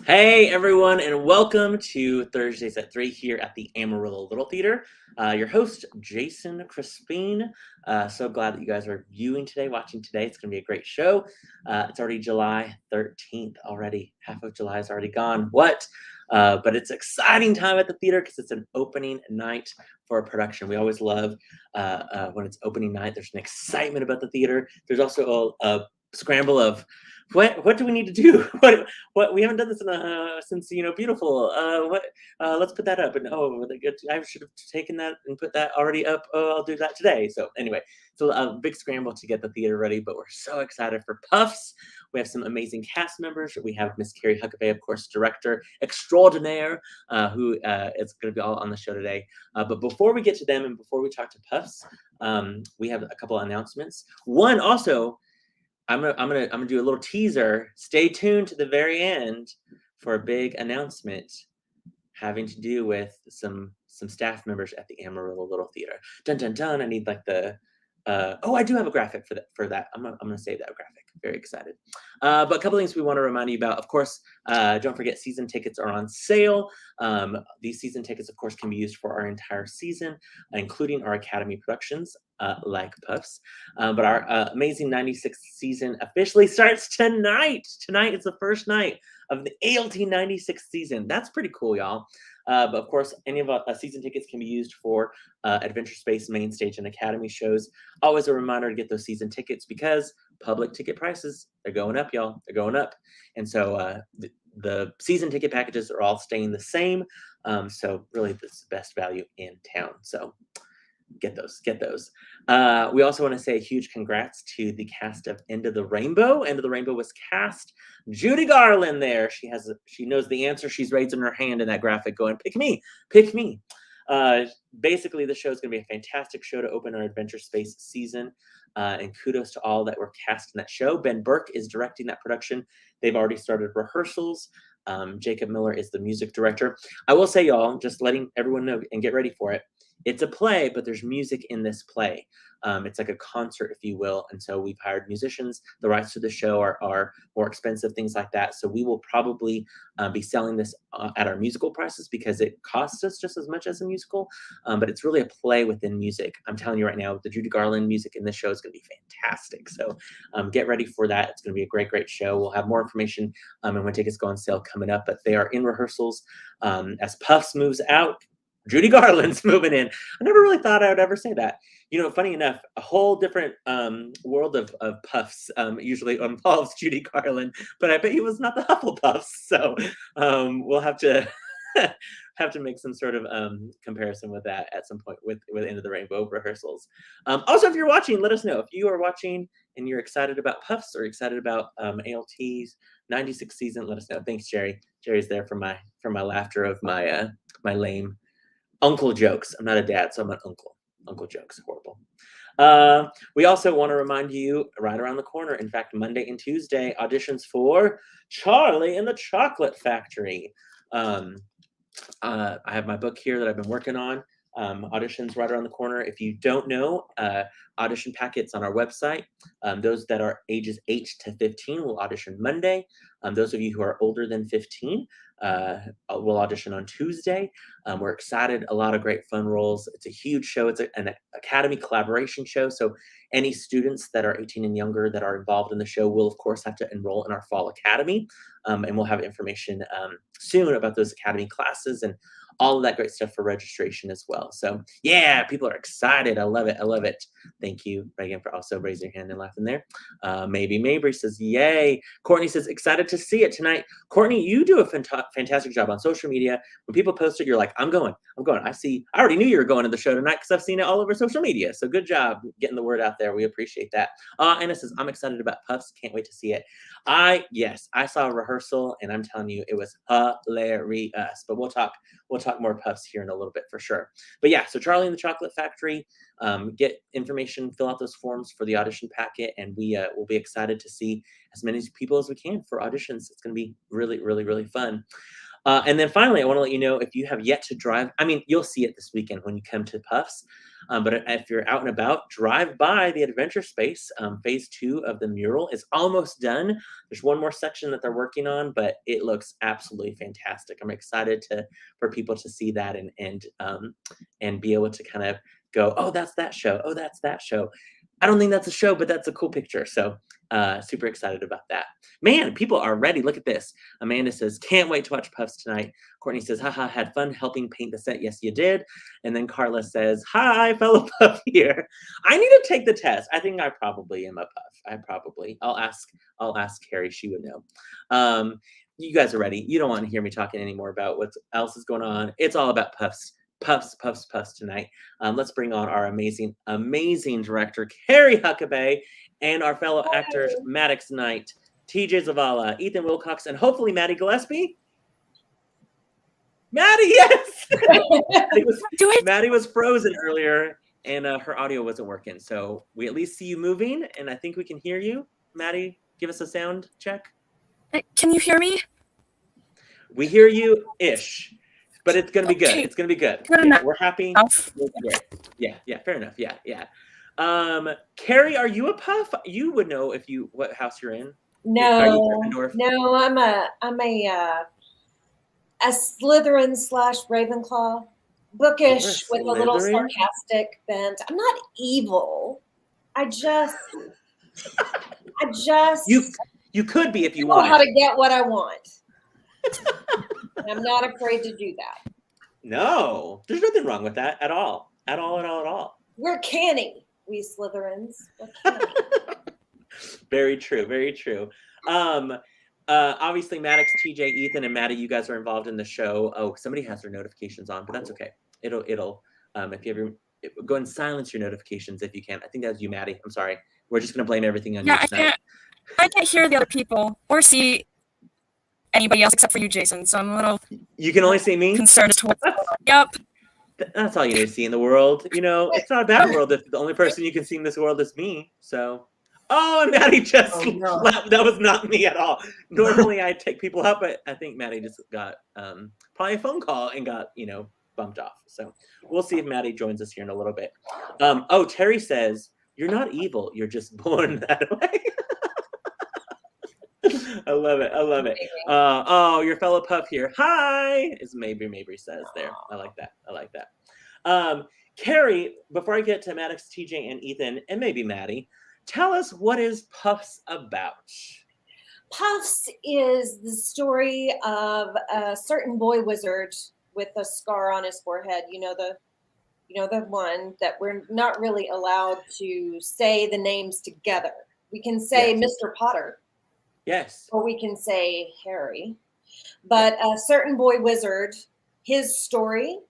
Hey everyone, and welcome to Thursdays at 3 here at the Amarillo Little Theater. Your host, Jason Crespin. So glad that you guys are viewing today, watching today. It's going to be a great show. It's already July 13th already. Half of July is already gone. What? But it's exciting time at the theater because it's an opening night for a production. We always love when it's opening night. There's an excitement about the theater. There's also a scramble of what do we need to do? What we haven't done this since beautiful. What let's put that up. And I should have taken that and put that already up. Oh, I'll do that today. So anyway, so a big scramble to get the theater ready, but we're so excited for Puffs. We have some amazing cast members. We have Miss Carrie Huckabay, of course, director extraordinaire, who is going to be all on the show today. But before we get to them and before we talk to Puffs, we have a couple announcements. One also, I'm gonna do a little teaser. Stay tuned to the very end for a big announcement having to do with some staff members at the Amarillo Little Theater. Dun dun dun! I need like the I do have a graphic for that. I'm gonna save that graphic. Very excited. But a couple things we want to remind you about. Of course, don't forget season tickets are on sale. These season tickets, of course, can be used for our entire season, including our Academy productions like Puffs. But our amazing 96th season officially starts tonight. Tonight is the first night of the ALT 96th season. That's pretty cool, y'all. But of course, any of our season tickets can be used for Adventure Space main stage and Academy shows. Always a reminder to get those season tickets because public ticket prices, they're going up, y'all. They're going up. And so the season ticket packages are all staying the same. So really, this is the best value in town. So get those. We also want to say a huge congrats to the cast of End of the Rainbow. End of the Rainbow was cast. Judy Garland there. She knows the answer. She's raising her hand in that graphic going, pick me. Basically, the show is going to be a fantastic show to open our Adventure Space season. And kudos to all that were cast in that show. Ben Burke is directing that production. They've already started rehearsals. Jacob Miller is the music director. I will say, y'all, just letting everyone know and get ready for it. It's a play, but there's music in this play. It's like a concert, if you will. And so we've hired musicians. The rights to the show are more expensive, things like that. So we will probably be selling this at our musical prices because it costs us just as much as a musical. But it's really a play within music. I'm telling you right now, the Judy Garland music in this show is going to be fantastic. So get ready for that. It's going to be a great, great show. We'll have more information and when tickets go on sale coming up. But they are in rehearsals. As Puffs moves out, Judy Garland's moving in. I never really thought I would ever say that. Funny enough, a whole different world of Puffs usually involves Judy Garland, but I bet he was not the Hufflepuffs. So we'll have to make some sort of comparison with that at some point with End of the Rainbow rehearsals. Also, if you're watching, let us know. If you are watching and you're excited about Puffs or excited about ALT's 96th season, let us know. Thanks, Jerry. Jerry's there for my laughter of my my lame uncle jokes. I'm not a dad, so I'm an uncle. Uncle jokes, horrible. We also want to remind you right around the corner, in fact, Monday and Tuesday, auditions for Charlie and the Chocolate Factory. I have my book here that I've been working on. Auditions right around the corner. If you don't know, audition packets on our website. Those that are ages 8 to 15 will audition Monday. Those of you who are older than 15 will audition on Tuesday. We're excited. A lot of great fun roles. It's a huge show. It's an Academy collaboration show. So any students that are 18 and younger that are involved in the show will, of course, have to enroll in our Fall Academy. And we'll have information soon about those Academy classes and all of that great stuff for registration as well. So yeah, people are excited. I love it. Thank you, Reagan, for also raising your hand and laughing there. Maybe Mabry says, yay. Courtney says, excited to see it tonight. Courtney, you do a fantastic job on social media. When people post it, you're like, I'm going. I already knew you were going to the show tonight because I've seen it all over social media. So good job getting the word out there. We appreciate that. Anna says, I'm excited about Puffs. Can't wait to see it. Yes, I saw a rehearsal and I'm telling you, it was hilarious. But we'll talk more Puffs here in a little bit for sure. But yeah, so Charlie and the Chocolate Factory, get information, fill out those forms for the audition packet, and we will be excited to see as many people as we can for auditions. It's going to be really, really, really fun. And then finally, I want to let you know if you have yet to drive. I mean, you'll see it this weekend when you come to Puffs. But if you're out and about, drive by the Adventure Space. Phase 2 of the mural is almost done. There's one more section that they're working on, but it looks absolutely fantastic. I'm excited for people to see that and be able to kind of go, oh, that's that show. Oh, that's that show. I don't think that's a show, but that's a cool picture. So super excited about that. Man, people are ready. Look at this. Amanda says, can't wait to watch Puffs tonight. Courtney says, haha, had fun helping paint the set. Yes, you did. And then Carla says, hi, fellow Puff here. I need to take the test. I think I probably am a Puff. I'll ask Carrie. She would know. You guys are ready. You don't want to hear me talking anymore about what else is going on. It's all about Puffs tonight. Let's bring on our amazing director, Carrie Huckabay, and our fellow actors, Maddox Nite, T.J. Zavala, Ethan Wilcox, and hopefully Mattie Gillespie. Mattie, yes! Mattie was frozen earlier, and her audio wasn't working. So we at least see you moving, and I think we can hear you. Mattie, give us a sound check. Can you hear me? We hear you-ish. But it's gonna be good. It's gonna be good. Yeah, we're happy. Yeah, fair enough. Yeah. Carrie, are you a Puff? You would know what house you're in. No, I'm a Slytherin / Ravenclaw, bookish with a little sarcastic bent. I'm not evil. I just you could be if you know want. How to get what I want. I'm not afraid to do that. No, there's nothing wrong with that at all. We're canny, we Slytherins. We're canny. Very true. Obviously, Maddox, TJ, Ethan, and Mattie, you guys are involved in the show. Oh, somebody has their notifications on, but that's okay. It'll if you ever go and silence your notifications if you can. I think that was you, Mattie. I'm sorry. We're just gonna blame everything on you tonight. I can't hear the other people or see anybody else except for you, Jason. So I'm a little. You can only see me. Concerned as to what's going on. Yep. That's all you need to see in the world. It's not a bad world if the only person you can see in this world is me. So. Oh, and Mattie just laughed. That was not me at all. Normally I take people out, but I think Mattie just got probably a phone call and got bumped off. So we'll see if Mattie joins us here in a little bit. Oh, Terry says you're not evil. You're just born that way. I love it. Oh, your fellow Puff here. Hi, as Mabry says there. I like that. Carrie, before I get to Maddox, TJ, and Ethan, and maybe Mattie, tell us, what is Puffs about? Puffs is the story of a certain boy wizard with a scar on his forehead. The one that we're not really allowed to say the names together. We can say Mr. Potter. Yes. Or we can say Harry. But a certain boy wizard, his story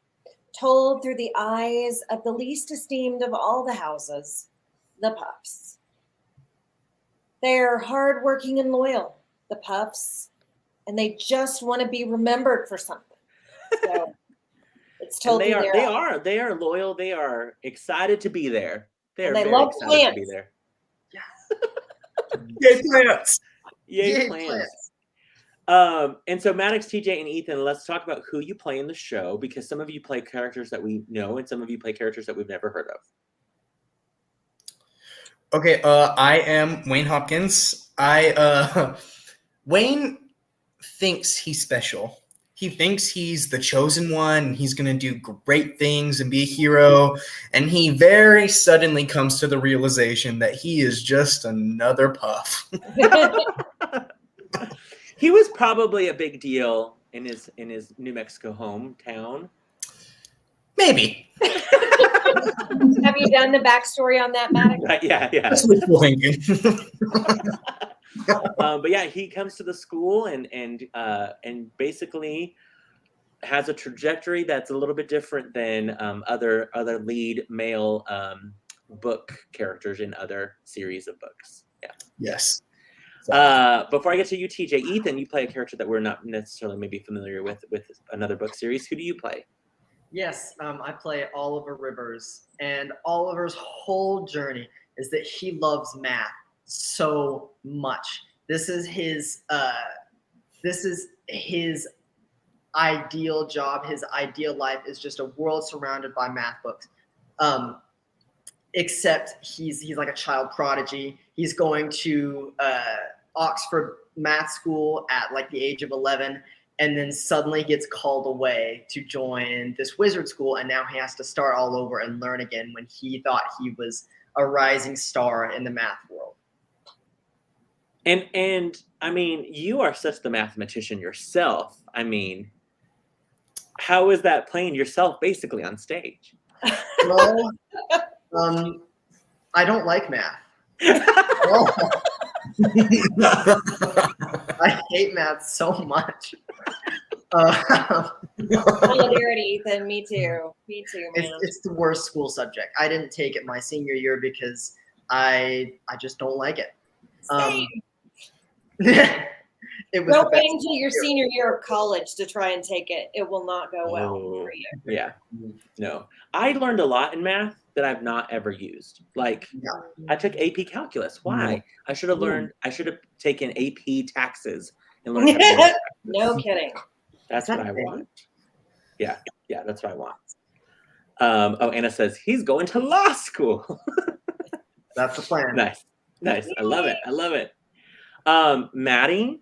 told through the eyes of the least esteemed of all the houses, the Puffs. They're hardworking and loyal, the Puffs, and they just want to be remembered for something. So it's totally they are loyal. They are excited to be there. They love plants. To be there. Yay, plants! Yay, plants. And so Maddox, TJ, and Ethan, let's talk about who you play in the show, because some of you play characters that we know and some of you play characters that we've never heard of. Okay, I am Wayne Hopkins. Wayne thinks he's special. He thinks he's the chosen one. He's going to do great things and be a hero. And he very suddenly comes to the realization that he is just another Puff. He was probably a big deal in his New Mexico hometown. Maybe. Have you done the backstory on that, Maddox? Yeah. That's wishful thinking. But yeah, he comes to the school and basically has a trajectory that's a little bit different than other lead male book characters in other series of books. Yeah. Yes. Before I get to you, TJ, Ethan, you play a character that we're not necessarily maybe familiar with another book series. Who do you play? Yes, I play Oliver Rivers, and Oliver's whole journey is that he loves math so much. This is his ideal job, his ideal life is just a world surrounded by math books. Except he's like a child prodigy. He's going to Oxford math school at like the age of 11, and then suddenly gets called away to join this wizard school, and now he has to start all over and learn again when he thought he was a rising star in the math world. And I mean, you are such the mathematician yourself. I mean, how is that playing yourself basically on stage? Well, I don't like math. I hate math so much. Solidarity, Ethan. Me too. Me too, man. It's the worst school subject. I didn't take it my senior year because I just don't like it. Same. It was Don't the wait best until your senior year of college to try and take it. It will not go well for you. Yeah. No. I learned a lot in math that I've not ever used. Like, I took AP calculus. Why? I should have taken AP taxes and learned how to do that. No kidding. That's what I want. Yeah, that's what I want. Anna says he's going to law school. That's the plan. Nice. I love it. Mattie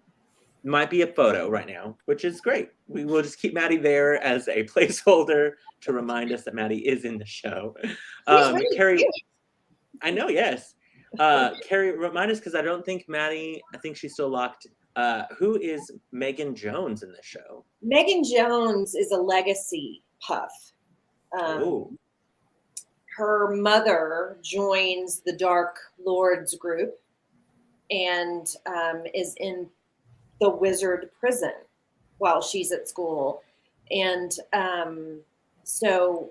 might be a photo right now, which is great. We will just keep Mattie there as a placeholder to remind us that Mattie is in the show. Carrie, cute. I know, yes. Carrie, remind us, because I don't think Mattie, I think she's still locked. Who is Megan Jones in the show? Megan Jones is a legacy puff. Her mother joins the Dark Lords group and is in the wizard prison while she's at school. And so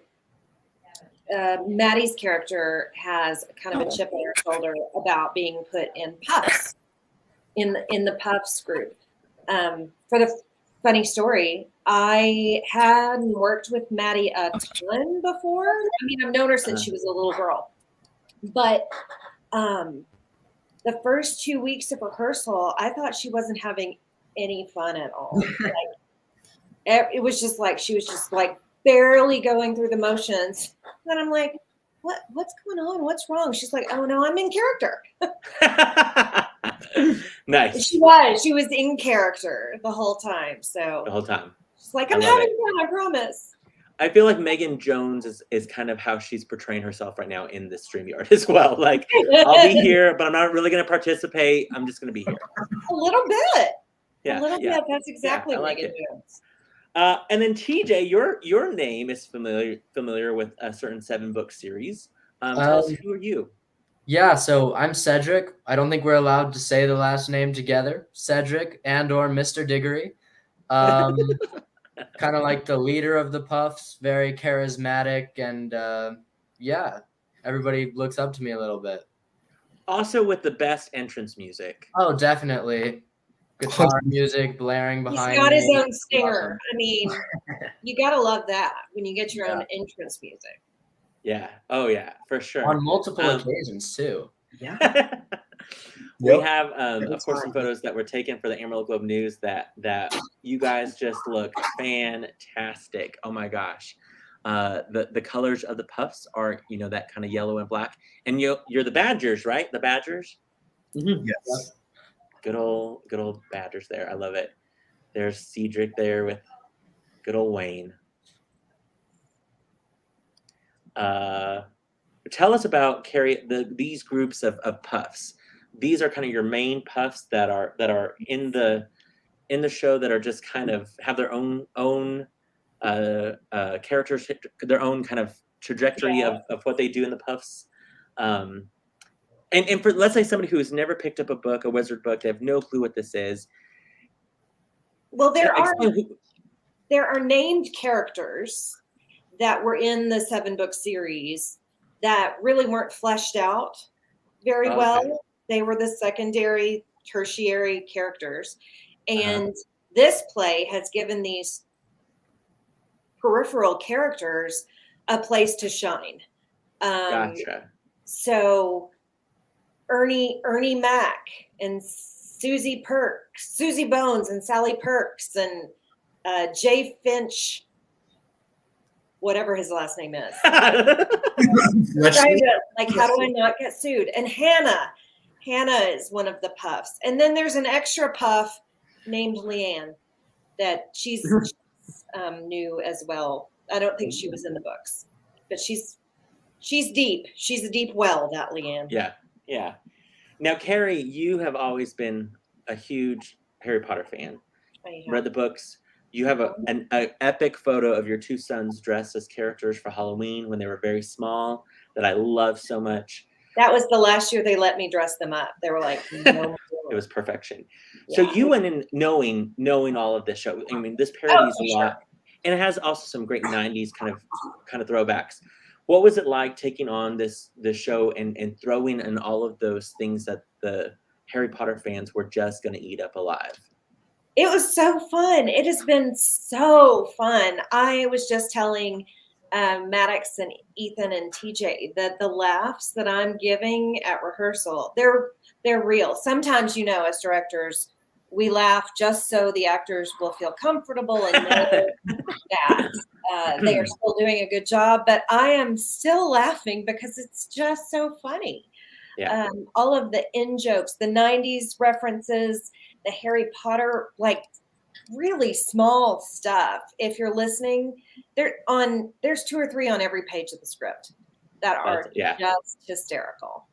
Maddie's character has kind of a chip on her shoulder about being put in puffs, in the puffs group. For the funny story, I hadn't worked with Mattie a ton before. I mean, I've known her since she was a little girl. But the first 2 weeks of rehearsal, I thought she wasn't having any fun at all. Like, it was just like she was just like barely going through the motions. And I'm like, what's going on? What's wrong? She's like, oh no, I'm in character. Nice. She was in character the whole time. So the whole time. She's like, I'm having fun, I promise. I feel like Megan Jones is kind of how she's portraying herself right now in the StreamYard as well. Like, I'll be here, but I'm not really going to participate. I'm just going to be here. A little bit. Yeah, a little bit. That's exactly like Megan Jones. And then TJ, your name is familiar with a certain 7-book series. Tell us, who are you? Yeah, so I'm Cedric. I don't think we're allowed to say the last name together. Cedric and/or Mr. Diggory. Kind of like the leader of the Puffs, very charismatic, and everybody looks up to me a little bit. Also with the best entrance music. Oh, definitely. Guitar music blaring behind me. He's got his own stinger. I mean, you gotta love that when you get your own entrance music. Yeah. Oh yeah, for sure. On multiple occasions too. Yeah. We have, of course, some photos that were taken for the Amarillo Globe News that you guys just look fantastic. Oh my gosh. The colors of the puffs are, that kind of yellow and black. And you're the Badgers, right? The Badgers? Mm-hmm. Yes. Good old Badgers there. I love it. There's Cedric there with good old Wayne. Tell us about, Carrie, these groups of puffs. These are kind of your main puffs that are in the show that are just kind of have their own characters, their own kind of trajectory of what they do in the puffs. And for, let's say, somebody who has never picked up a wizard book, they have no clue what this is. Well, there are named characters that were in the 7-book series that really weren't fleshed out very well. They were the secondary, tertiary characters. And this play has given these peripheral characters a place to shine. Gotcha. So Ernie Mac and Susie Bones and Sally Perks and Jay Finch, whatever his last name is. Let's Trying see. to, like, how do I not get sued? And Hannah is one of the puffs. And then there's an extra puff named Leanne that she's new as well. I don't think she was in the books, but she's deep. She's a deep well, that Leanne. Yeah, yeah. Now, Carrie, you have always been a huge Harry Potter fan. Read the books. You have an epic photo of your two sons dressed as characters for Halloween when they were very small that I love so much. That was the last year they let me dress them up. They were like, no. It was perfection. Yeah. So you went in knowing all of this show. I mean, this parodies a lot, and it has also some great '90s kind of throwbacks. What was it like taking on this show and throwing in all of those things that the Harry Potter fans were just going to eat up alive? It was so fun. It has been so fun. I was just telling Maddox and Ethan and TJ that the laughs that I'm giving at rehearsal, they're real. Sometimes, as directors, we laugh just so the actors will feel comfortable and know that they are still doing a good job. But I am still laughing because it's just so funny. Yeah. All of the in-jokes, the 90s references, the Harry Potter, like really small stuff. If you're listening, there's 2 or 3 on every page of the script that are just hysterical.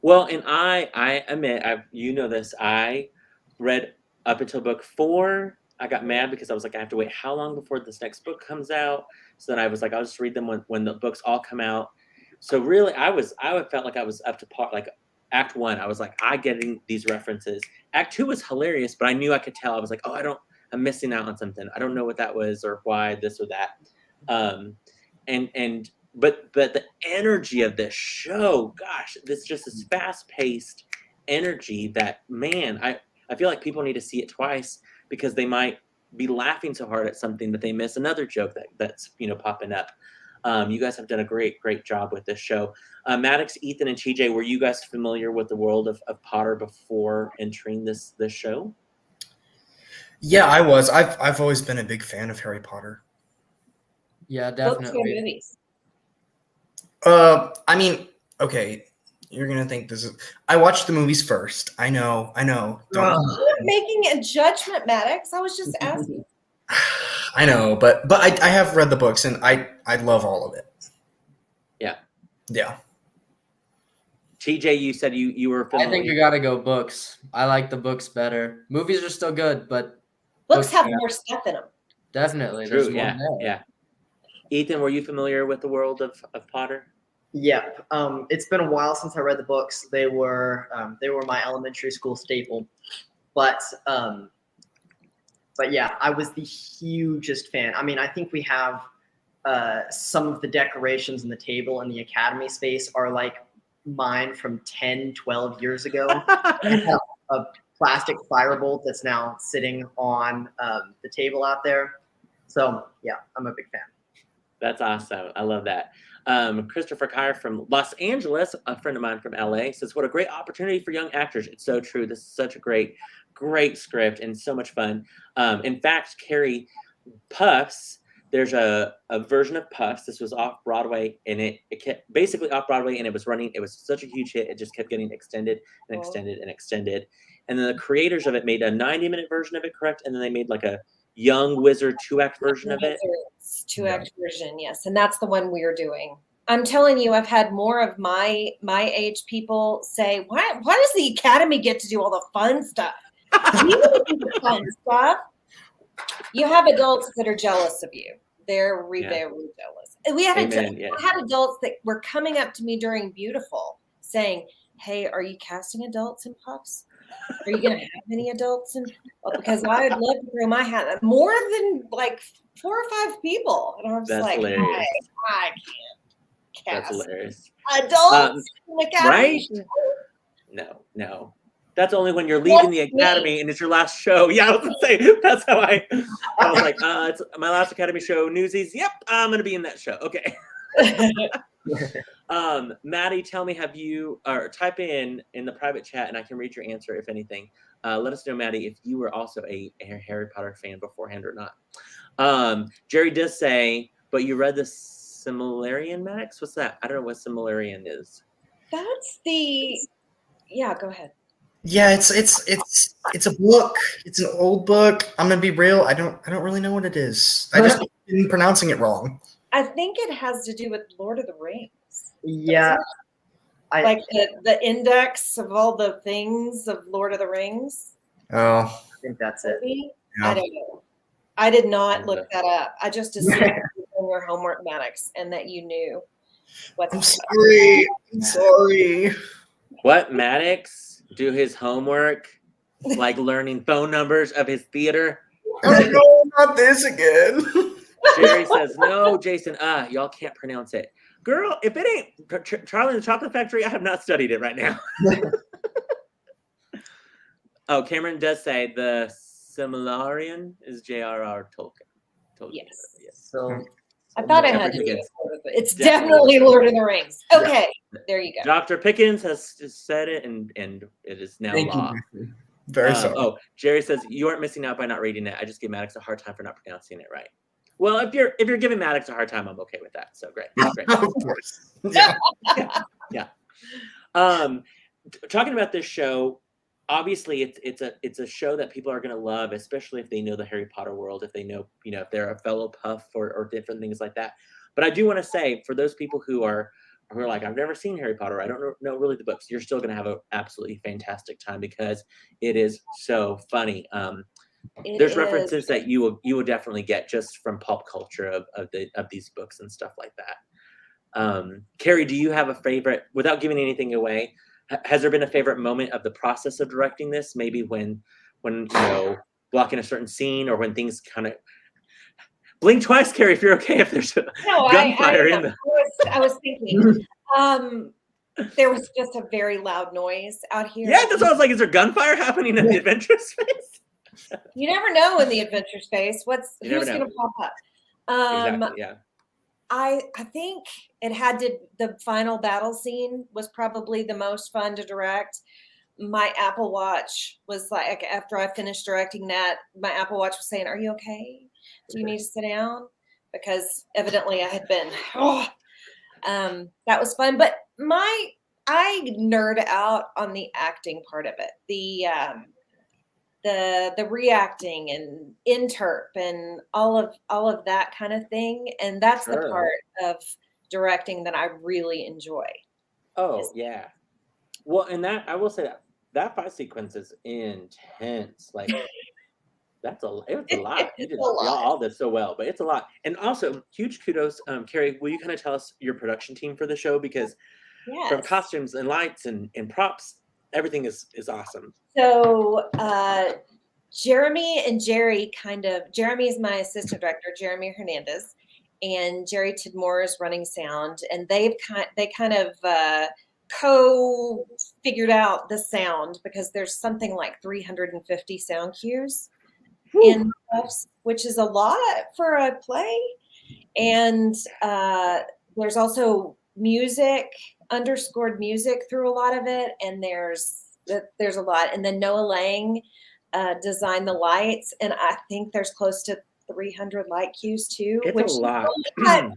Well, and I admit, this, I read up until book 4. I got mad because I was like, I have to wait how long before this next book comes out? So then I was like, I'll just read them when the books all come out. So really, I felt like I was up to par. Like Act 1, I was like, I getting these references. Act 2 was hilarious, but I knew I could tell. I was like, I'm missing out on something. I don't know what that was or why this or that. But the energy of this show, gosh, this fast-paced energy that, man, I feel like people need to see it twice because they might be laughing so hard at something that they miss another joke that's popping up. You guys have done a great job with this show. Maddox, Ethan, and TJ, were you guys familiar with the world of Potter before entering this show? Yeah, I was. I've always been a big fan of Harry Potter. Yeah, Books or definitely. movies? I mean, okay, you're gonna think this is. I watched the movies first. I know. You're making a judgment, Maddox. I was just asking. I know, but I have read the books and I love all of it. Yeah. Yeah. TJ, you said you were familiar. I think you gotta go books. I like the books better. Movies are still good, but Books have more stuff in them. definitely. True, There's more there. yeah. Ethan, were you familiar with the world of Potter? Yep. It's been a while since I read the books. They were my elementary school staple, but yeah, I was the hugest fan. I mean, I think we have some of the decorations in the table in the academy space are like mine from 10, 12 years ago. I have a plastic firebolt that's now sitting on the table out there. So yeah, I'm a big fan. That's awesome. I love that. Christopher Kyer from Los Angeles, a friend of mine from LA, says, what a great opportunity for young actors. It's so true. This is such a great script and so much fun. In fact, Carrie, Puffs, there's a version of Puffs. This was off Broadway, and it kept basically off Broadway, and it was running. It was such a huge hit. It just kept getting extended and extended and extended. And then the creators of it made a 90-minute version of it, correct? And then they made like a Young Wizard 2-act version of it. 2-act version, yes, and that's the one we're doing. I'm telling you, I've had more of my age people say, "Why does the Academy get to do all the fun stuff? We want to do the fun stuff." You have adults that are jealous of you. They're very jealous. And I had adults that were coming up to me during Beautiful saying, "Hey, are you casting adults in Puffs? Are you going to have any adults?" Because I would love to throw my hat at more than like 4 or 5 people. And I was like, hilarious. I can't cast That's hilarious. adults in the Academy. Right? No. That's only when you're leaving the Academy and it's your last show. Yeah, I was going to say, that's how I was like, it's my last Academy show, Newsies. Yep, I'm going to be in that show. Okay. Mattie, tell me, or type in the private chat and I can read your answer if anything. Let us know, Maddie, if you were also a Harry Potter fan beforehand or not. Jerry does say, but you read the Silmarillion, Maddox? What's that? I don't know what Silmarillion is. That's the. Yeah, go ahead. Yeah, it's a book. It's an old book. I'm gonna be real. I don't really know what it is. I just been pronouncing it wrong. I think it has to do with Lord of the Rings. Yeah. Like the index of all the things of Lord of the Rings. Oh, I think that's it. Maybe? Yeah. I don't know. I did not look that up. I just assumed it was in your homework, Maddox, and that you knew what. I'm sorry. I'm sorry. What, Maddox? Do his homework, like learning phone numbers of his theater? Oh no, not this again. Jerry says, no, Jason, y'all can't pronounce it. Girl, if it ain't Charlie and the Chocolate Factory, I have not studied it right now. Oh, Cameron does say the Silmarillion is J.R.R. Tolkien. Yes. So I thought it had to be. It's definitely Lord of the Rings. Okay, there you go. Dr. Pickens has just said it, and it is now Thank law. you. Very sorry. Oh, Jerry says you aren't missing out by not reading it. I just give Maddox a hard time for not pronouncing it right. Well, if you're giving Maddox a hard time, I'm okay with that. So great. Of course. Yeah. Yeah. Talking about this show, obviously it's a show that people are going to love, especially if they know the Harry Potter world, if they know, if they're a fellow puff or different things like that. But I do want to say, for those people who are like, I've never seen Harry Potter, I don't know really the books, you're still going to have an absolutely fantastic time because it is so funny. There's references that you will definitely get just from pop culture of these books and stuff like that. Carrie, do you have a favorite, without giving anything away? Has there been a favorite moment of the process of directing this? Maybe when blocking a certain scene, or when things kind of blink twice, Carrie, if you're okay. If there's gunfire in the. I was thinking. There was just a very loud noise out here. Yeah, that's what I was like. Is there gunfire happening in the adventure space? You never know in the adventure space who's going to pop up. Exactly. Yeah. I think the final battle scene was probably the most fun to direct. My Apple Watch was like, after I finished directing that, my Apple Watch was saying, "Are you okay? Do you need to sit down?" Because evidently I had been. That was fun, but I nerd out on the acting part of it. The reacting and interp and all of that kind of thing, and that's the part of directing that I really enjoy. Oh yeah, well, and that I will say that fight sequence is intense. Like it's a lot. You did all this so well, but it's a lot. And also, huge kudos, Carrie. Will you kind of tell us your production team for the show, because from costumes and lights and props, everything is awesome. So Jeremy and Jerry Jeremy is my assistant director, Jeremy Hernandez, and Jerry Tidmore is running sound, and they kind of co-figured out the sound, because there's something like 350 sound cues in Puffs, which is a lot for a play. And there's also underscored music through a lot of it, and there's a lot. And then Noah Lang designed the lights, and I think there's close to 300 light cues too. It's a lot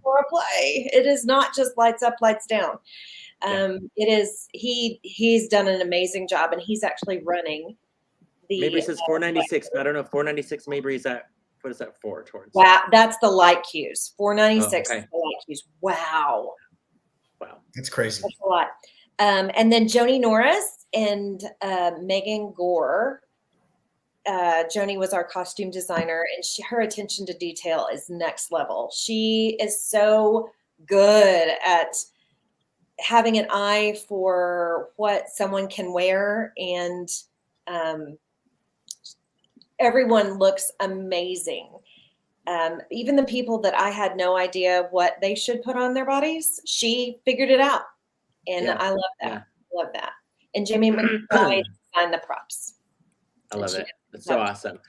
for a play. It is not just lights up, lights down. It is. He's done an amazing job, and he's actually running. Mabry says 496, but I don't know. 496 Mabry, is that, what is that for? Towards? Wow, that's the light cues. 496 is the light cues. Wow, that's crazy. That's a lot. And then Joni Norris and Megan Gore. Joni was our costume designer, and her attention to detail is next level. She is so good at having an eye for what someone can wear, and everyone looks amazing. Even the people that I had no idea what they should put on their bodies, she figured it out. And I love that. Yeah. Love that. And Jimmy McBride designed the props. I love it. It's so awesome.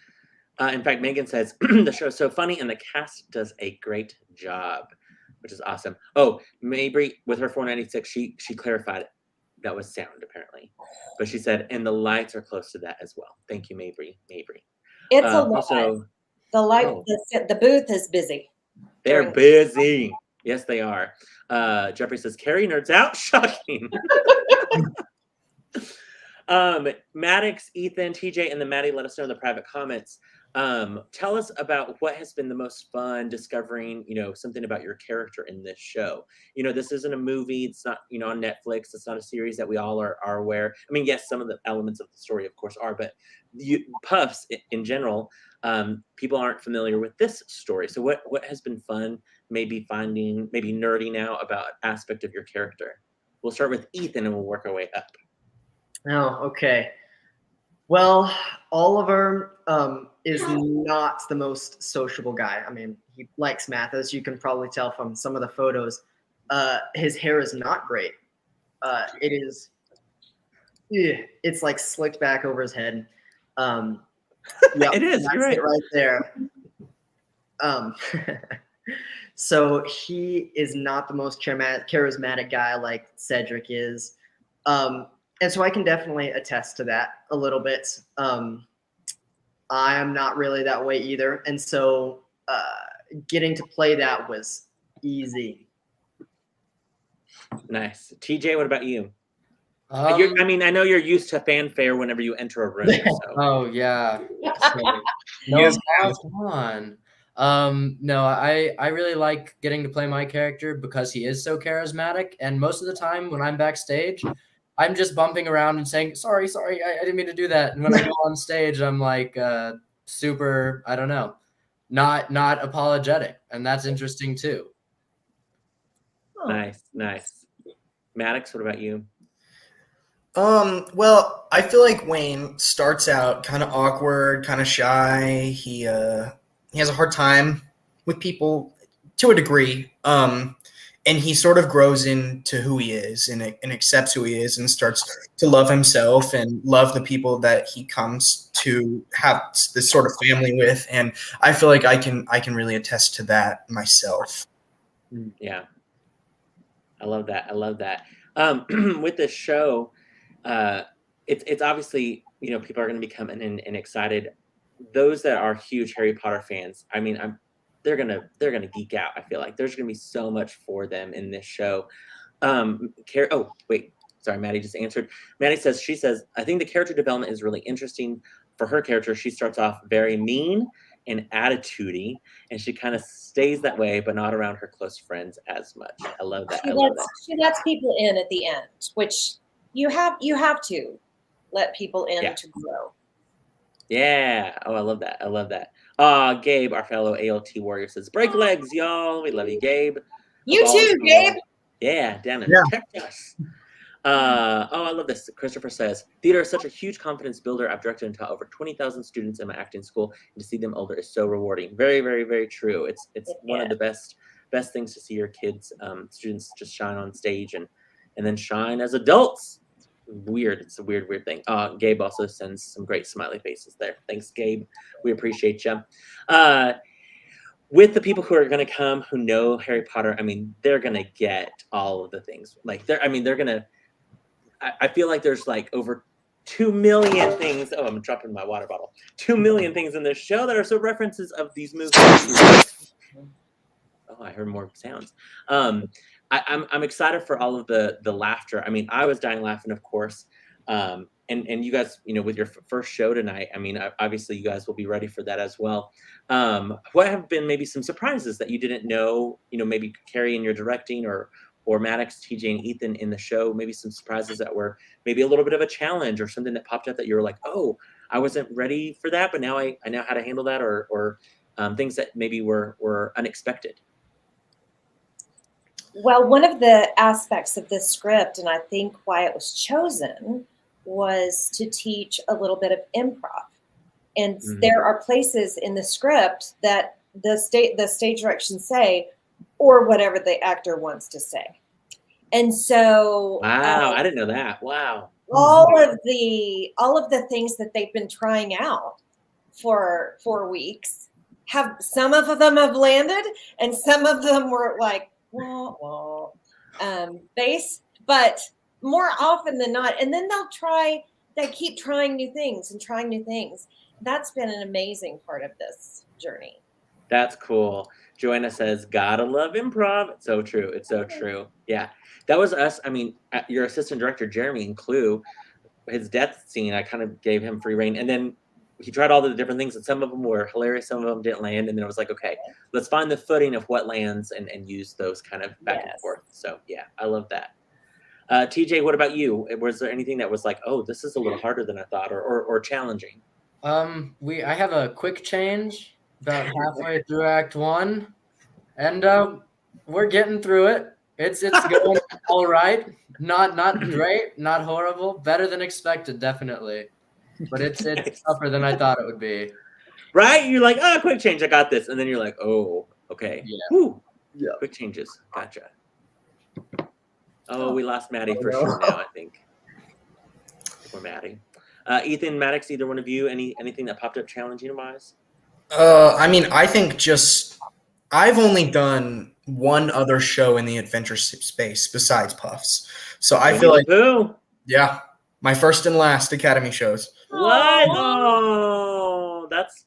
In fact, Megan says, the show is so funny and the cast does a great job, which is awesome. Oh, Mabry, with her 496, she clarified that was sound apparently. But she said, and the lights are close to that as well. Thank you, Mabry. It's a lot. Also, The light, oh. the booth is busy. They're busy. Yes, they are. Jeffrey says, Carrie nerds out. Shocking. Maddox, Ethan, TJ, and then Mattie let us know in the private comments. Tell us about what has been the most fun discovering, something about your character in this show. This isn't a movie. It's not, on Netflix. It's not a series that we all are aware. I mean, yes, some of the elements of the story, of course, are, but Puffs in general, people aren't familiar with this story. So what has been fun, maybe nerding out about aspect of your character? We'll start with Ethan and we'll work our way up. Oh, okay. Well, Oliver is not the most sociable guy. I mean, he likes math, as you can probably tell from some of the photos. His hair is not great. It's like slicked back over his head. Yeah, it is. You're right. It right there. So he is not the most charismatic guy like Cedric is. And so I can definitely attest to that a little bit. I am not really that way either. And so getting to play that was easy. Nice. TJ, what about you? I know you're used to fanfare whenever you enter a room. So. Oh, yeah. No, come on. No, I really like getting to play my character because he is so charismatic. And most of the time when I'm backstage, I'm just bumping around and saying, sorry, I didn't mean to do that. And when I go on stage, I'm like super, I don't know, not apologetic. And that's interesting too. Nice. Maddox, what about you? Well, I feel like Wayne starts out kind of awkward, kind of shy. He has a hard time with people to a degree. And he sort of grows into who he is and accepts who he is and starts to love himself and love the people that he comes to have this sort of family with. And I feel like I can really attest to that myself. Yeah. I love that. With this show, it's obviously, people are going to be coming in and excited. Those that are huge Harry Potter fans, I mean, they're gonna geek out. I feel like there's gonna be so much for them in this show. Carrie, oh wait, sorry, Mattie just answered. Mattie says, I think the character development is really interesting for her character. She starts off very mean and attitudey, and she kind of stays that way, but not around her close friends as much. I love that. She lets people in at the end, which you have to let people in to grow. Yeah. Oh, I love that. Gabe, our fellow ALT warrior, says, break legs, y'all. We love you, Gabe. You too, Gabe. Yeah, down in Texas. I love this. Christopher says, theater is such a huge confidence builder. I've directed into over 20,000 students in my acting school, and to see them older is so rewarding. Very, very, very true. It's one of the best things to see your kids, students just shine on stage and then shine as adults. Weird. It's a weird thing. Gabe also sends some great smiley faces there. Thanks, Gabe. We appreciate you. With the people who are going to come who know Harry Potter, I mean, they're going to get all of the things. Like they're going to. I feel like there's like over 2 million things. Oh, I'm dropping my water bottle. 2 million things in this show that are so references of these movies. Oh, I heard more sounds. I'm excited for all of the laughter. I mean, I was dying laughing, of course. And you guys, with your first show tonight, I mean, obviously you guys will be ready for that as well. What have been maybe some surprises that you didn't know, maybe Carrie in your directing or Maddox, TJ, and Ethan in the show, maybe some surprises that were maybe a little bit of a challenge or something that popped up that you were like, oh, I wasn't ready for that, but now I know how to handle that, or things that maybe were unexpected. Well, one of the aspects of this script, and I think why it was chosen, was to teach a little bit of improv. And there are places in the script that the stage directions say, or whatever the actor wants to say. And so wow, I didn't know that. Wow. All of the things that they've been trying out for 4 weeks, some of them have landed and some of them were like, based, but more often than not. And then they keep trying new things and trying new things. That's been an amazing part of this journey. That's cool. Joanna says, "Gotta love improv." It's so true. It's so true. Yeah, that was us. I mean, your assistant director Jeremy in Clue, his death scene, I kind of gave him free reign, and then he tried all the different things, and some of them were hilarious, some of them didn't land, and then it was like, okay, let's find the footing of what lands and use those kind of back and forth. So yeah, I love that. TJ, what about you? Was there anything that was like, oh, this is a little harder than I thought, or challenging? I have a quick change about halfway through Act 1, and we're getting through it. It's going all right. Not great, not horrible. Better than expected, definitely. But it's tougher than I thought it would be. Right? You're like, oh, quick change, I got this, and then you're like, oh, okay. Yeah. Whew. Yeah. Quick changes. Gotcha. Oh, we lost Mattie for sure now, I think. Poor Mattie. Ethan, Maddox, either one of you, anything that popped up challenging wise? I mean, I think I've only done one other show in the adventure space besides Puffs. So I feel like, yeah, my first and last Academy shows. What? Oh, that's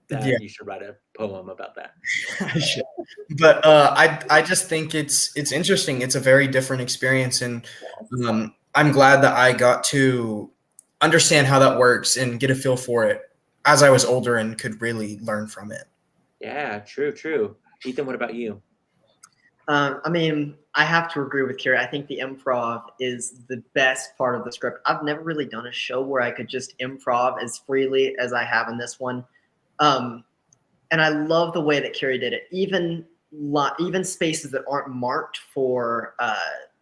Yeah. You should write a poem about that. I should. But I just think it's interesting. It's a very different experience, and I'm glad that I got to understand how that works and get a feel for it as I was older and could really learn from it. Yeah, true. Ethan, what about you? I mean, I have to agree with Carrie. I think the improv is the best part of the script. I've never really done a show where I could just improv as freely as I have in this one. And I love the way that Carrie did it. Even spaces that aren't marked for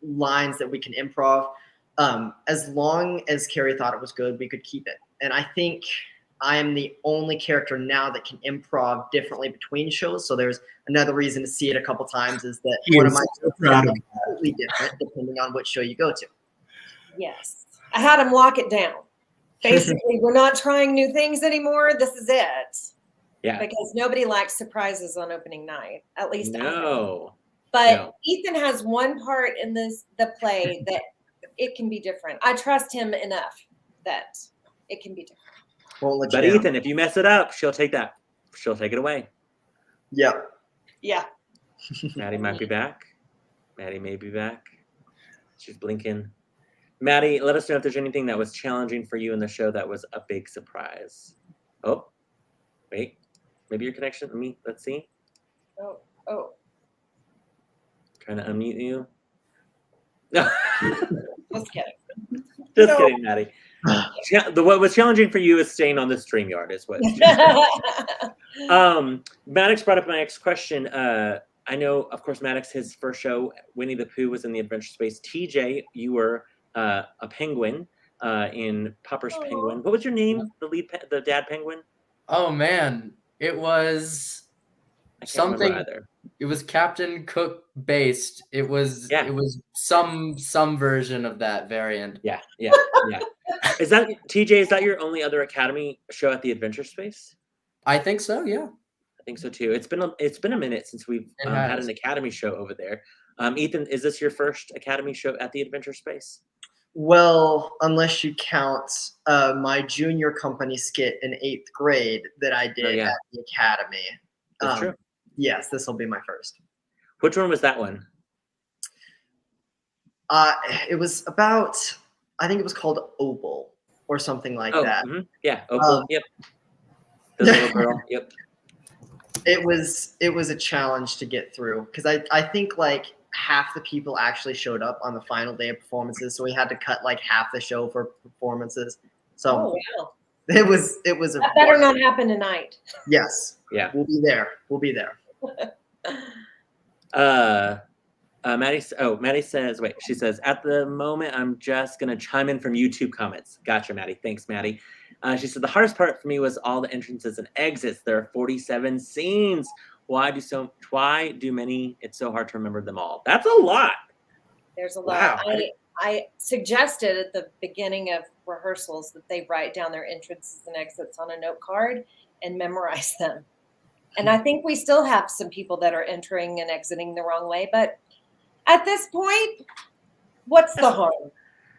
lines that we can improv, as long as Carrie thought it was good, we could keep it. And I think I am the only character now that can improv differently between shows. So there's another reason to see it a couple times is that one of my shows is completely different depending on which show you go to. Yes. I had him lock it down. Basically, we're not trying new things anymore. This is it. Yeah. Because nobody likes surprises on opening night. At least I don't. No. But No. Ethan has one part in the play that it can be different. I trust him enough that it can be different. But Ethan, if you mess it up, she'll take it away. Yeah. Yeah. Mattie might be back. Mattie may be back. She's blinking. Mattie, let us know if there's anything that was challenging for you in the show that was a big surprise. Oh, wait. Maybe your connection. Let's see. Oh. Trying to unmute you. No. Just kidding. Just kidding, Mattie. What was challenging for you is staying on the StreamYard is what. Maddox brought up my next question. I know, of course, Maddox, his first show, Winnie the Pooh, was in the adventure space. TJ, you were a penguin in Popper's Penguin. What was your name? The dad penguin? Oh man, it was something. It was Captain Cook based. It was some version of that variant. Yeah. Is that TJ? Is that your only other Academy show at the Adventure Space? I think so. Yeah, I think so too. It's been a minute since we've had an Academy show over there. Ethan, is this your first Academy show at the Adventure Space? Well, unless you count my junior company skit in 8th grade that I did at the Academy. That's true. Yes, this will be my first. Which one was that one? It was about, I think it was called Opal or something like that. Mm-hmm. Yeah, Opal. Yep. The little girl. Yep. It was a challenge to get through because I think like half the people actually showed up on the final day of performances, so we had to cut like half the show for performances. So wow. it was that better not happen tonight. Yes. Yeah. We'll be there. Mattie says, she says, at the moment, I'm just going to chime in from YouTube comments. Gotcha, Mattie. Thanks, Mattie. She said, the hardest part for me was all the entrances and exits. There are 47 scenes. Why do many? It's so hard to remember them all. That's a lot. There's a lot. Wow. I suggested at the beginning of rehearsals that they write down their entrances and exits on a note card and memorize them. And I think we still have some people that are entering and exiting the wrong way. But at this point, What's the harm?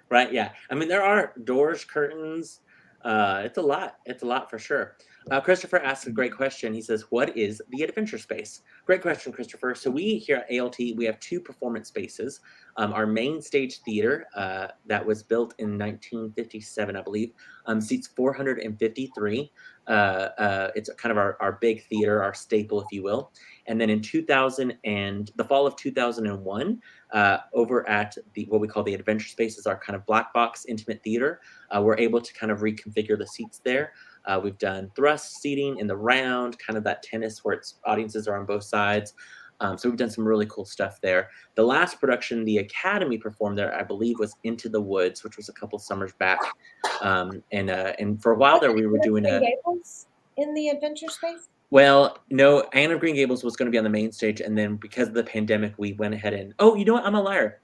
Right, yeah. I mean, there are doors, curtains. It's a lot. It's a lot for sure. Christopher asks a great question. He says, what is the adventure space? Great question, Christopher. So we here at ALT, we have two performance spaces. Our main stage theater that was built in 1957, I believe, seats 453. It's kind of our big theater, our staple, if you will. And then in the fall of 2001, over at what we call the adventure spaces, our kind of black box intimate theater, we're able to kind of reconfigure the seats there. We've done thrust seating in the round, kind of that tennis where audiences are on both sides. So we've done some really cool stuff there. The last production the Academy performed there, I believe, was Into the Woods, which was a couple summers back. And for a while there, we were doing Gables in the adventure space. Well, no, Anne of Green Gables was going to be on the main stage, and then because of the pandemic, we went ahead and you know what? I'm a liar.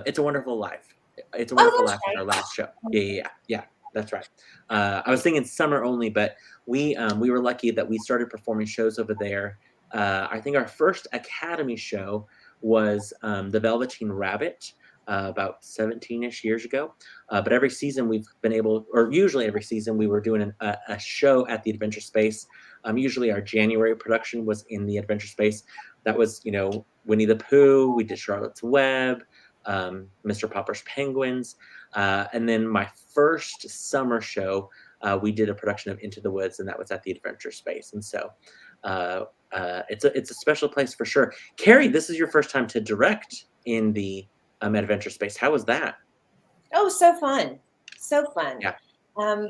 It's a Wonderful Life. It's a Wonderful Life was our last show. Yeah. That's right. I was thinking summer only, but we were lucky that we started performing shows over there. I think our first Academy show was The Velveteen Rabbit. About 17-ish years ago. But every season we've been usually every season we were doing a show at the Adventure Space. Usually our January production was in the Adventure Space. That was, Winnie the Pooh, we did Charlotte's Web, Mr. Popper's Penguins. And then my first summer show, we did a production of Into the Woods, and that was at the Adventure Space. And so it's a special place for sure. Carrie, this is your first time to direct in the Adventure Space. How was that? Oh, so fun. Yeah.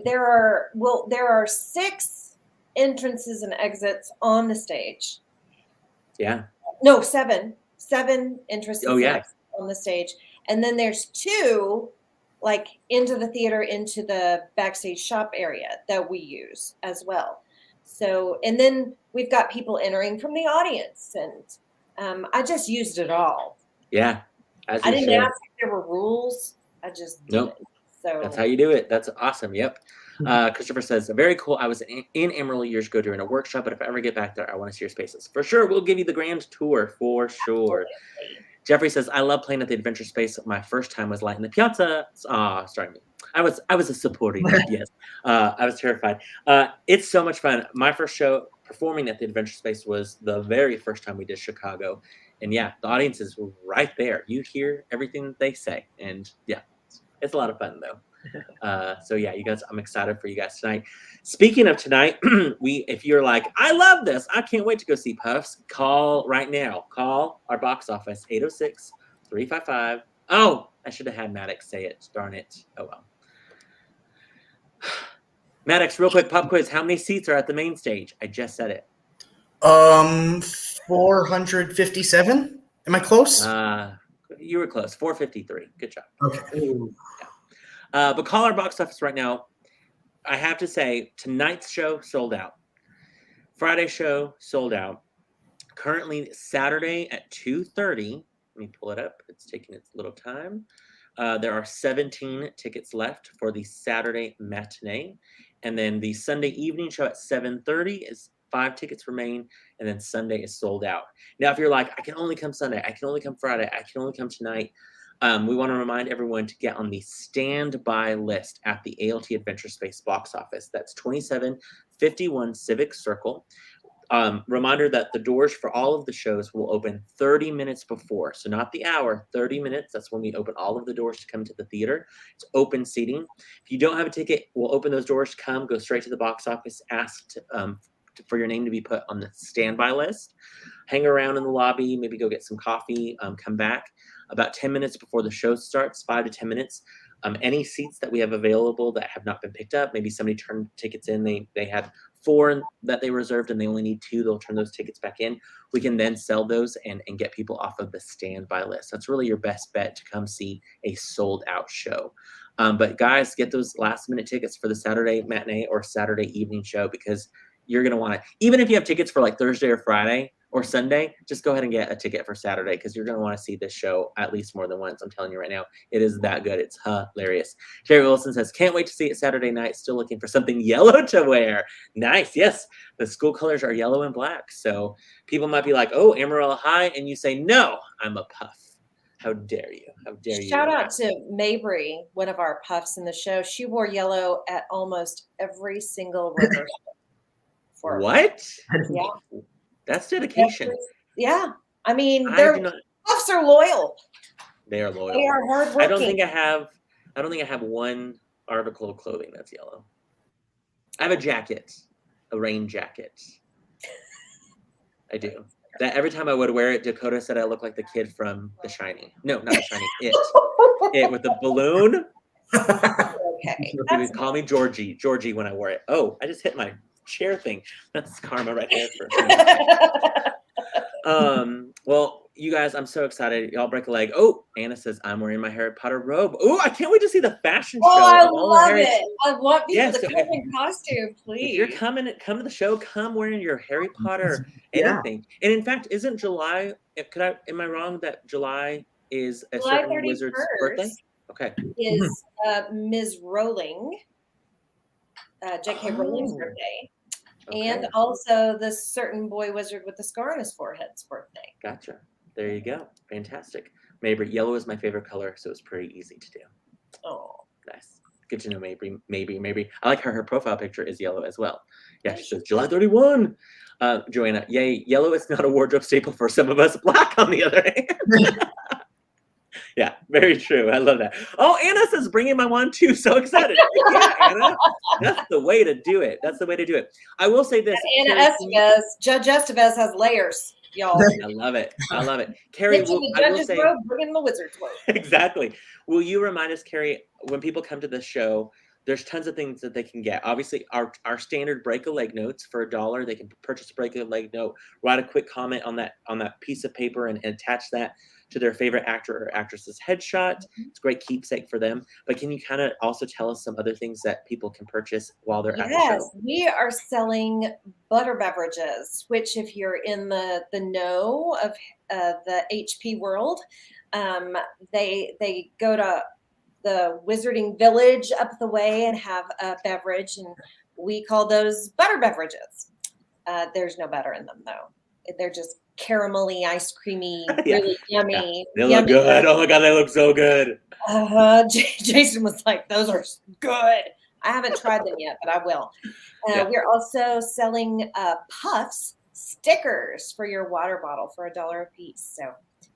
There are 6 entrances and exits on the stage. Yeah. No, 7 entrances and exits on the stage. And then there's 2 like into the theater, into the backstage shop area that we use as well. So, and then we've got people entering from the audience, and I just used it all. Yeah. I didn't ask if there were rules. I just did it. So that's how you do it. That's awesome. Yep. Christopher says, very cool. I was in Amarillo years ago during a workshop, but if I ever get back there, I want to see your spaces. For sure, we'll give you the grand tour for sure. Absolutely. Jeffrey says, I love playing at the Adventure Space. My first time was lighting the piazza. Sorry. I was a supporting that, yes. I was terrified. It's so much fun. My first show performing at the Adventure Space was the very first time we did Chicago. And yeah, the audience is right there. You hear everything that they say. And yeah, it's a lot of fun though. So yeah, you guys, I'm excited for you guys tonight. Speaking of tonight, if you're like, I love this, I can't wait to go see Puffs, call right now. Call our box office, 806-355. Oh, I should have had Maddox say it. Darn it. Oh well. Maddox, real quick, pop quiz. How many seats are at the main stage? I just said it. 457. Am I close? You were close. 453. Good job. Okay. Yeah. But call our box office right now. I have to say, tonight's show sold out. Friday show sold out. Currently, Saturday at 2:30. Let me pull it up. It's taking its little time. There are 17 tickets left for the Saturday matinee. And then the Sunday evening show at 7:30 is 5 tickets remain, and then Sunday is sold out. Now, if you're like, I can only come Sunday, I can only come Friday, I can only come tonight, we want to remind everyone to get on the standby list at the ALT Adventure Space box office. That's 2751 Civic Circle. Reminder that the doors for all of the shows will open 30 minutes before. So not the hour, 30 minutes. That's when we open all of the doors to come to the theater. It's open seating. If you don't have a ticket, we'll open those doors, go straight to the box office, ask for your name to be put on the standby list. Hang around in the lobby, maybe go get some coffee, come back. About 10 minutes before the show starts, 5 to 10 minutes. Any seats that we have available that have not been picked up, maybe somebody turned tickets in, they had 4 that they reserved and they only need 2, they'll turn those tickets back in. We can then sell those and get people off of the standby list. That's really your best bet to come see a sold out show. But guys, get those last minute tickets for the Saturday matinee or Saturday evening show, because you're going to want to, even if you have tickets for like Thursday or Friday or Sunday, just go ahead and get a ticket for Saturday, because you're going to want to see this show at least more than once. I'm telling you right now, it is that good. It's hilarious. Jerry Wilson says, can't wait to see it Saturday night. Still looking for something yellow to wear. Nice. Yes. The school colors are yellow and black. So people might be like, oh, Amarillo High. And you say, no, I'm a Puff. How dare you? How dare you? Shout out to Mabry, one of our puffs in the show. She wore yellow at almost every single rehearsal. For What? Yeah. That's dedication. Yeah. I mean, I their do not. puffs are loyal. They are loyal. They are hardworking. I don't think I have one article of clothing that's yellow. I have a jacket, a rain jacket. I do. That every time I would wear it, Dakota said I look like the kid from The Shining. No, not The Shining. It with the balloon. Okay. He would call me Georgie when I wore it. Oh, I just hit my chair thing. That's karma right there for well, you guys, I'm so excited. Y'all break a leg. Oh, Anna says I'm wearing my Harry Potter robe. Oh, I can't wait to see the fashion show. I love it. I want people to so come in costume, please. If you're come to the show, come wearing your Harry Potter Yeah. anything. And in fact, isn't July? Am I wrong that July is a July certain wizard's birthday? Okay. Is Ms. Rowling, J.K. Rowling's birthday. Okay. And also the certain boy wizard with the scar on his forehead's birthday. Gotcha. There you go. Fantastic. Mabry, yellow is my favorite color, so it's pretty easy to do. Oh. Nice. Good to know, Mabry. I like her profile picture is yellow as well. Yeah, she says July 31. Joanna, yay, yellow is not a wardrobe staple for some of us. Black, on the other hand. Yeah, very true. I love that. Oh, Anna says, bring in my wand too. So excited. Yeah, Anna. That's the way to do it. I will say this. And Anna Estevez, Judge Estevez has layers, y'all. I love it. Carrie, Get to the judge's robe, bring in the wizard's robe. Exactly. Will you remind us, Carrie, when people come to the show, there's tons of things that they can get. Obviously, our standard break a leg notes for $1. They can purchase a break a leg note, write a quick comment on that piece of paper and attach that to their favorite actor or actress's headshot. It's a great keepsake for them. But can you kind of also tell us some other things that people can purchase while they're at the show? Yes, we are selling butter beverages, which if you're in the know of the HP world, they go to the Wizarding Village up the way and have a beverage, and we call those butter beverages. There's no butter in them, though. They're just caramelly, ice creamy, really yummy. Yeah. They look good. Oh my God, they look so good. Jason was like, those are good. I haven't tried them yet, but I will. We're also selling puffs, stickers for your water bottle for $1 a piece. So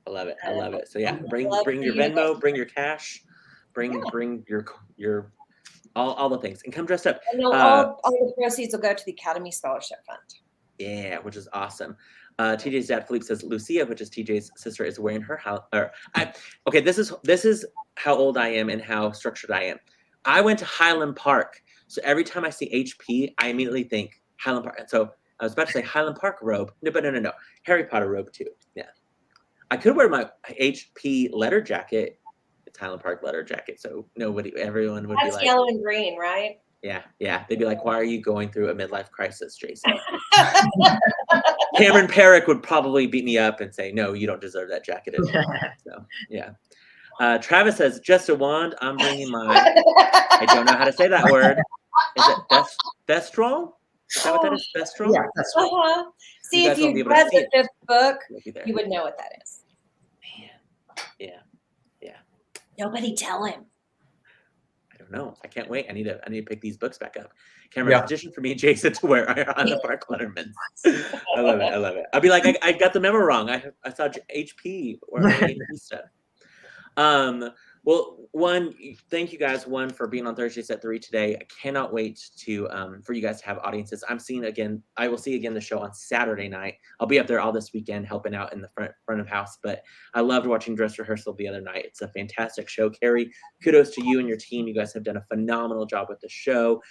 I love it. So yeah, bring your Venmo, bring your cash, bring your all the things, and come dressed up. And all the proceeds will go to the Academy Scholarship Fund. Yeah, which is awesome. TJ's dad Philippe says Lucia, which is TJ's sister, is wearing her house. Okay, this is how old I am and how structured I am. I went to Highland Park, so every time I see HP, I immediately think Highland Park. So I was about to say Highland Park robe, but no, Harry Potter robe too. Yeah, I could wear my HP letter jacket. It's Highland Park letter jacket, so everyone would be like, yellow and green, right? Yeah. They'd be like, why are you going through a midlife crisis, Jason? Cameron Perrick would probably beat me up and say, no, you don't deserve that jacket at all. So, yeah. Travis says, just a wand. I'm bringing mine. I don't know how to say that word. Is it Thestral? Is that what that is? Thestral? Yeah, that's right. See, if you read the 5th book, you would know what that is. Man. Yeah. Nobody tell him. No, I can't wait. I need to pick these books back up. Cameron, audition for me and Jason to wear on the Park Letterman. I love it. I'll be like, I got the memo wrong. I saw HP or HP stuff. Well, thank you guys, for being on Thursdays at 3 today. I cannot wait for you guys to have audiences. I will see again the show on Saturday night. I'll be up there all this weekend helping out in the front of house, but I loved watching dress rehearsal the other night. It's a fantastic show. Carrie, kudos to you and your team. You guys have done a phenomenal job with the show.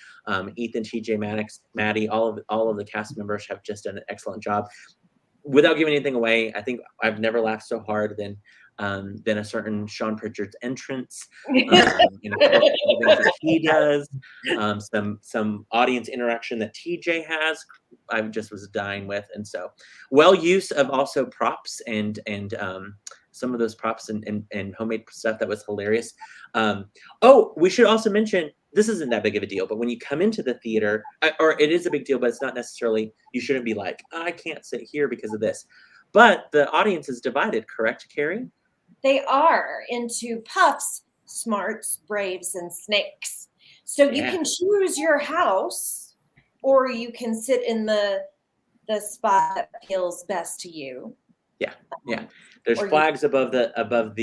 Ethan, TJ, Maddox, Mattie, all of the cast members have just done an excellent job. Without giving anything away, I think I've never laughed so hard than a certain Sean Pritchard's entrance, that he does, some audience interaction that TJ has, I just was dying with, and so use of also props and some of those props and homemade stuff that was hilarious. We should also mention, this isn't that big of a deal, but when you come into the theater, or it is a big deal, but it's not necessarily, you shouldn't be like, I can't sit here because of this. But the audience is divided, correct, Carrie? they are into puffs, smarts, braves, and snakes. So you Yeah. can choose your house, or you can sit in the spot that feels best to you. Yeah. There's Or you- flags above the audience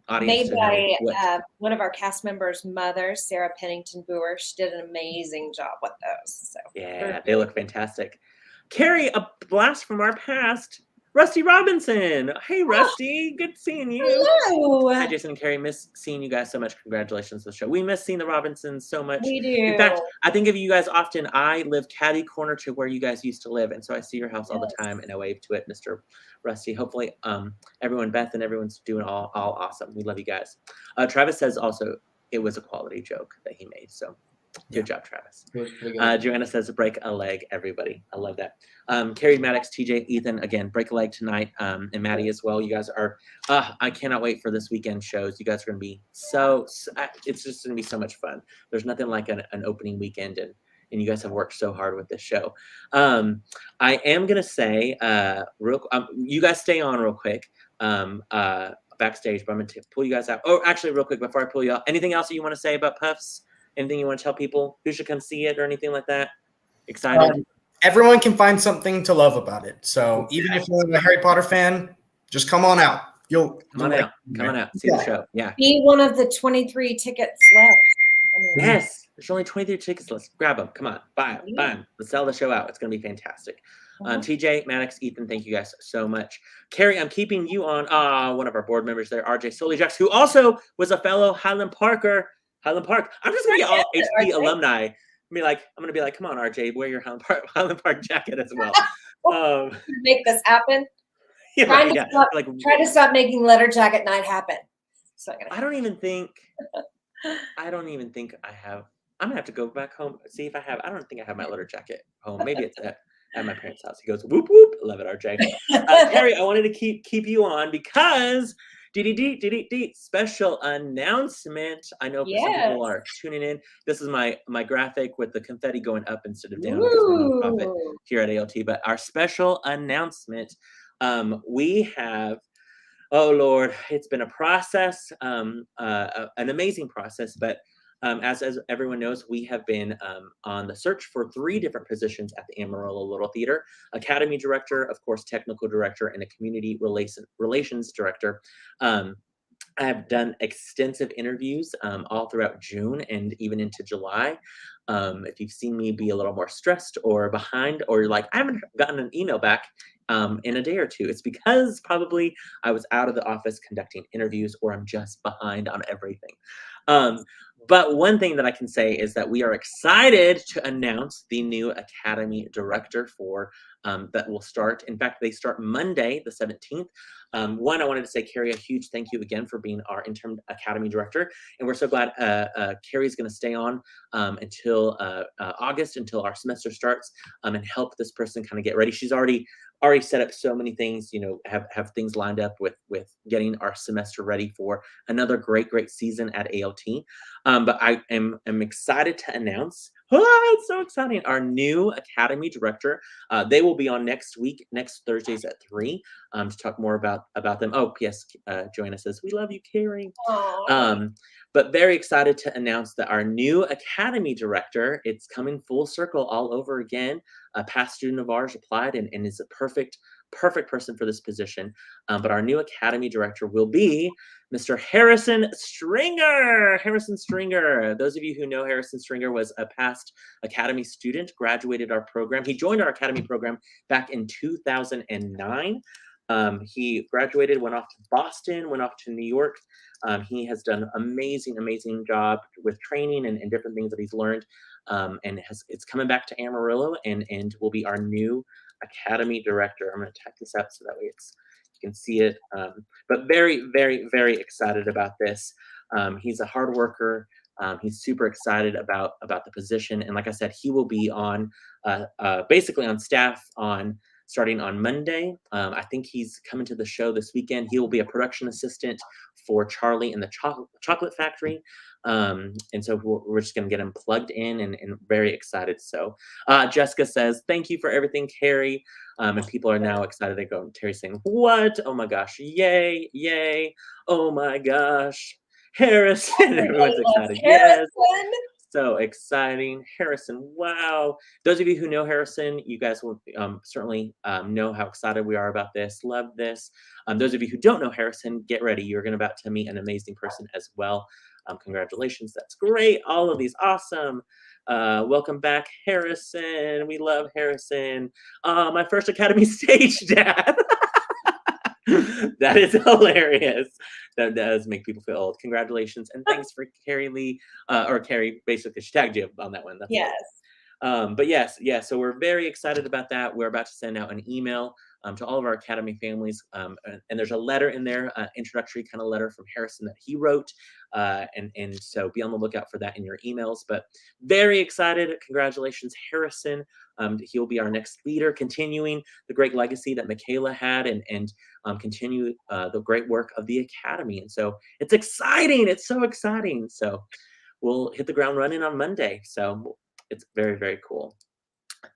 Made to know what. by one of our cast members' mothers, Sarah Pennington Boer. She did an amazing job with those. So Yeah, they look fantastic. Carrie, a blast from our past. Rusty Robinson. Hey, Rusty. Good seeing you. hello. Hi, Jason and Carrie. Miss seeing you guys so much. Congratulations on the show. We miss seeing the Robinsons so much. We do. In fact, I think of you guys often. I live catty corner to where you guys used to live, and so I see your house all the time, and I wave to it, Mr. Rusty. Hopefully, everyone, Beth and everyone's doing all awesome. We love you guys. Travis says also it was a quality joke that he made, so good job, Travis. Joanna says break a leg, everybody. I love that. Carrie, Maddox, TJ, Ethan, again, break a leg tonight, and Maddie as well. You guys are, I cannot wait for this weekend shows. You guys are going to be it's just going to be so much fun. There's nothing like an opening weekend, and you guys have worked so hard with this show. I am going to say, you guys stay on real quick. Backstage, but I'm going to pull you guys out. Oh, actually, real quick, before I pull you out, anything else that you want to say about Puffs? Anything you want to tell people who should come see it or anything like that? Excited? Everyone can find something to love about it. So even if you're a Harry Potter fan, just come on out. Come on out. See the show. Yeah. Be one of the 23 tickets left. Yes. There's only 23 tickets. Let's grab them. Come on. Buy them. Let's sell the show out. It's going to be fantastic. TJ, Maddox, Ethan, thank you guys so much. Carrie, I'm keeping you on one of our board members there, RJ Solijax, who also was a fellow Highland Park. I'm just gonna get all HP alumni. I'm gonna be like, come on, RJ, wear your Highland Park jacket as well. Make this happen. Yeah, try to stop making letter jacket night happen. I don't even think I have. I'm gonna have to go back home, see if I have. I don't think I have my letter jacket home. Maybe it's at my parents' house. He goes, whoop whoop. Love it, RJ. Carrie, I wanted to keep you on because special announcement. I know some people are tuning in. This is my graphic with the confetti going up instead of down because we're nonprofit here at ALT. But our special announcement, we have. Oh Lord, it's been a process, an amazing process, but. As everyone knows, we have been on the search for 3 different positions at the Amarillo Little Theater: Academy Director, of course, Technical Director, and a Community Relations Director. I have done extensive interviews all throughout June and even into July. If you've seen me be a little more stressed or behind, or you're like, I haven't gotten an email back in a day or two, it's because probably I was out of the office conducting interviews, or I'm just behind on everything. But one thing that I can say is that we are excited to announce the new Academy Director for that will start. In fact, they start Monday, the 17th. One, I wanted to say, Carrie, a huge thank you again for being our interim Academy Director. And we're so glad Carrie's going to stay on until August, until our semester starts, and help this person kind of get ready. She's already set up so many things, have things lined up with getting our semester ready for another great season at ALT. But I am excited to announce, it's so exciting, our new Academy Director. They will be on next Thursdays at 3 to talk more about them. Oh, P.S. Joanna says, we love you, Carrie. But very excited to announce that our new Academy Director, it's coming full circle all over again. A past student of ours applied and is a perfect person for this position. But our new Academy Director will be Mr. Harrison Stringer. Harrison Stringer. Those of you who know Harrison Stringer was a past Academy student, graduated our program. He joined our Academy program back in 2009. He graduated, went off to Boston, went off to New York. He has done an amazing job with training and different things that he's learned. And it's coming back to Amarillo and will be our new Academy Director. I'm going to type this up so that way you can see it. But very excited about this. He's a hard worker. He's super excited about the position. And like I said, he will be on basically on staff on starting on Monday. I think he's coming to the show this weekend. He will be a production assistant for Charlie in the Chocolate Factory. And so we're just going to get him plugged in and very excited. So Jessica says, thank you for everything, Carrie. And people are now excited to go. Terry's saying, what? Oh my gosh. Yay. Yay. Oh my gosh. Harrison. Everyone's excited. Yes. So exciting. Harrison, wow. Those of you who know Harrison, you guys will certainly know how excited we are about this. Love this. Those of you who don't know Harrison, get ready. You're about to meet an amazing person as well. Congratulations. That's great. All of these awesome. Welcome back, Harrison. We love Harrison. My first Academy stage dad. That is hilarious. That does make people feel old. Congratulations. And thanks for Carrie Lee, or Carrie, basically, she tagged you on that one. That's yes. But yes, so we're very excited about that. We're about to send out an email to all of our Academy families. And there's a letter in there, introductory kind of letter from Harrison that he wrote. And so be on the lookout for that in your emails. But very excited. Congratulations, Harrison. He'll be our next leader, continuing the great legacy that Michaela had and continue the great work of the Academy. And so it's exciting. It's so exciting. So we'll hit the ground running on Monday. So it's very, very cool.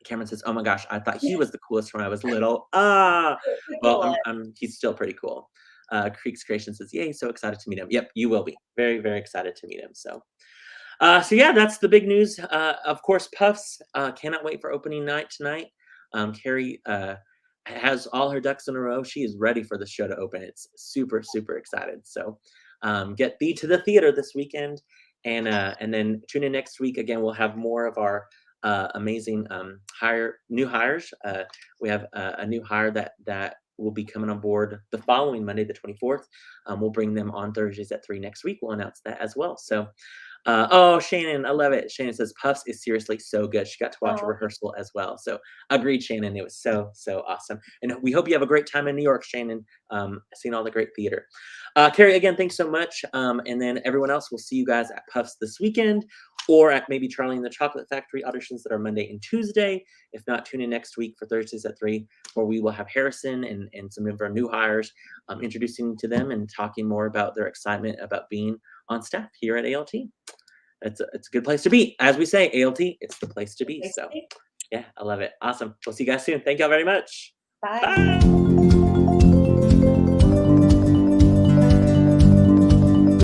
Cameron says, oh my gosh, I thought he was the coolest when I was little. Well, he's still pretty cool. Creeks Creation says, yay, so excited to meet him. Yep, you will be. Very, very excited to meet him. So yeah, that's the big news. Of course, Puffs cannot wait for opening night tonight. Carrie has all her ducks in a row. She is ready for the show to open. It's super, super excited. So get thee to the theater this weekend. And then tune in next week. Again, we'll have more of our amazing new hires. We have a new hire that will be coming on board the following Monday, the 24th. We'll bring them on Thursdays at 3 next week. We'll announce that as well. So, oh, Shannon, I love it. Shannon says, Puffs is seriously so good. She got to watch a rehearsal as well. So agreed, Shannon. It was so, so awesome. And we hope you have a great time in New York, Shannon, seeing all the great theater. Carrie, again, thanks so much. And then everyone else, we'll see you guys at Puffs this weekend or at maybe Charlie and the Chocolate Factory auditions that are Monday and Tuesday. If not, tune in next week for Thursdays at 3, where we will have Harrison and some of our new hires introducing to them and talking more about their excitement about being on staff here at ALT. It's a good place to be. As we say, ALT, it's the place to be. So yeah, I love it. Awesome. We'll see you guys soon. Thank y'all very much. Bye. Bye.